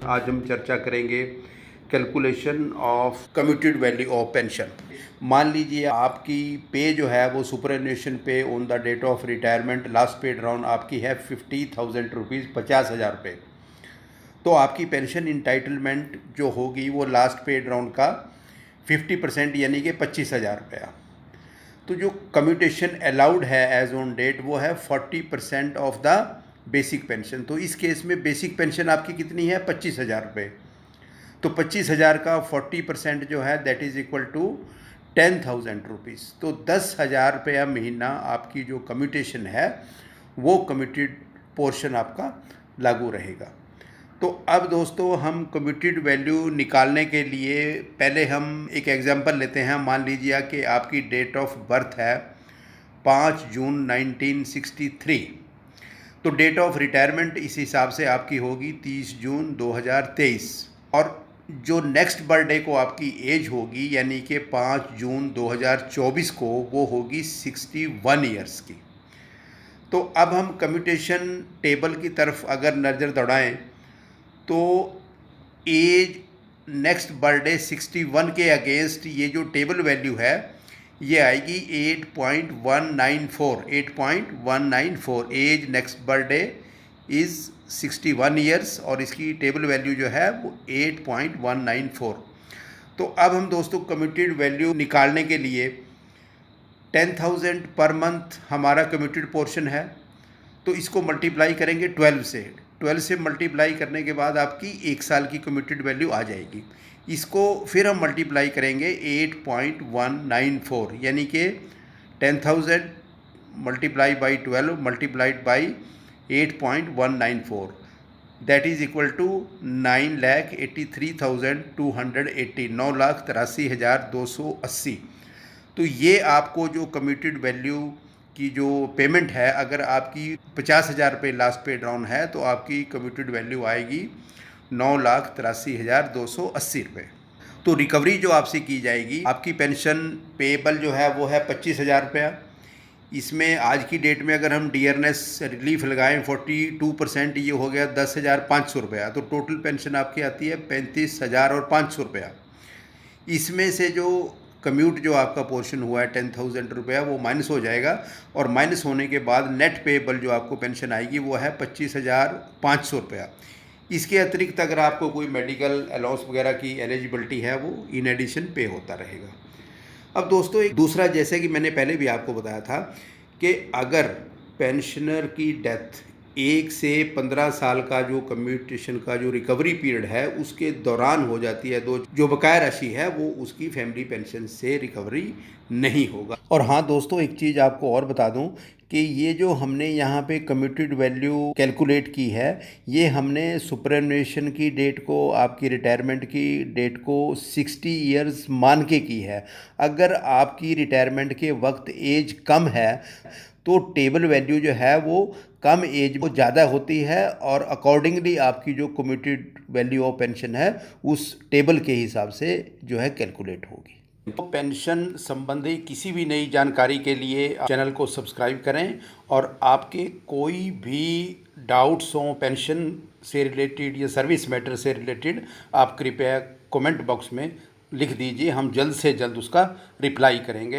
आज हम चर्चा करेंगे calculation of commuted value of pension. मान लीजिए आपकी पे जो है वो superannuation pay on the date of retirement last pay राउंड आपकी है 50,000 रुपीज़, 50,000 रुपये। तो आपकी पेंशन इंटाइटलमेंट जो होगी वो लास्ट पेड राउंड का 50% यानी कि 25,000 रुपया। तो जो कम्यूटेशन अलाउड है एज ऑन डेट वो है 40% ऑफ द बेसिक पेंशन। तो इस केस में बेसिक पेंशन आपकी कितनी है? 25,000 रुपये। तो 25,000 का 40% जो है that is equal to 10,000 rupees. तो 10,000 रुपया महीना आपकी जो कम्यूटेशन है वो कम्यूटेड पोर्शन आपका लागू रहेगा। तो अब दोस्तों हम कम्यूटेड वैल्यू निकालने के लिए पहले हम एक एग्जांपल लेते हैं। मान लीजिए कि आपकी डेट ऑफ बर्थ है 5 जून 1963। तो डेट ऑफ रिटायरमेंट इस हिसाब से आपकी होगी 30 जून 2023। और जो नेक्स्ट बर्थडे को आपकी एज होगी यानी कि 5 जून 2024 को वो होगी 61 ईयर्स की। तो अब हम कम्यूटेशन टेबल की तरफ अगर नज़र दौड़ाएं तो एज नेक्स्ट बर्थडे 61 के अगेंस्ट ये जो टेबल वैल्यू है ये आएगी 8.194। Age next birthday is 61 years और इसकी टेबल वैल्यू जो है वो 8.194। तो अब हम दोस्तों कम्यूटेड वैल्यू निकालने के लिए 10,000 पर मंथ हमारा कम्यूटेड पोर्शन है, तो इसको मल्टीप्लाई करेंगे 12 से। 12 से मल्टीप्लाई करने के बाद आपकी एक साल की कम्यूटेड वैल्यू आ जाएगी। इसको फिर हम मल्टीप्लाई करेंगे 8.194 यानी कि 10,000 multiply by 12 multiplied by 8.194 that is equal to 9,83,280 9,83,280। तो ये आपको जो कम्यूटेड वैल्यू की जो पेमेंट है, अगर आपकी 50,000 रुपये लास्ट पेड राउंड है तो आपकी कम्यूटेड वैल्यू आएगी 9,83,280 रुपये। तो रिकवरी जो आपसे की जाएगी, आपकी पेंशन पेएबल जो है वो है 25,000 रुपया। इसमें आज की डेट में अगर हम डियरनेस रिलीफ लगाएं 42%, ये हो गया 10,500 रुपया। तो टोटल पेंशन आपकी आती है 35,500 रुपया। इसमें से जो कम्यूट जो आपका पोर्शन हुआ है 10,000 रुपया वो माइनस हो जाएगा और माइनस होने के बाद नेट पेएबल जो आपको पेंशन आएगी वो है 25,500 रुपया। इसके अतिरिक्त अगर आपको कोई मेडिकल अलाउंस वगैरह की एलिजिबिलिटी है वो इन एडिशन पे होता रहेगा। अब दोस्तों एक दूसरा, जैसे कि मैंने पहले भी आपको बताया था कि अगर पेंशनर की डेथ 1 से 15 साल का जो कम्यूटेशन का जो रिकवरी पीरियड है उसके दौरान हो जाती है तो जो बकाया राशि है वो उसकी फैमिली पेंशन से रिकवरी नहीं होगा। और हाँ दोस्तों, एक चीज़ आपको और बता दूं कि ये जो हमने यहाँ पे कम्यूटेड वैल्यू कैलकुलेट की है ये हमने सुपरएनुएशन की डेट को, आपकी रिटायरमेंट की डेट को 60 ईयर्स मान के की है। अगर आपकी रिटायरमेंट के वक्त एज कम है तो टेबल वैल्यू जो है वो कम एज वो ज़्यादा होती है और अकॉर्डिंगली आपकी जो कम्यूटेड वैल्यू ऑफ पेंशन है उस टेबल के हिसाब से जो है कैलकुलेट होगी। तो पेंशन संबंधी किसी भी नई जानकारी के लिए चैनल को सब्सक्राइब करें और आपके कोई भी डाउट्स हों पेंशन से रिलेटेड या सर्विस मैटर से रिलेटेड आप कृपया कमेंट बॉक्स में लिख दीजिए, हम जल्द से जल्द उसका रिप्लाई करेंगे।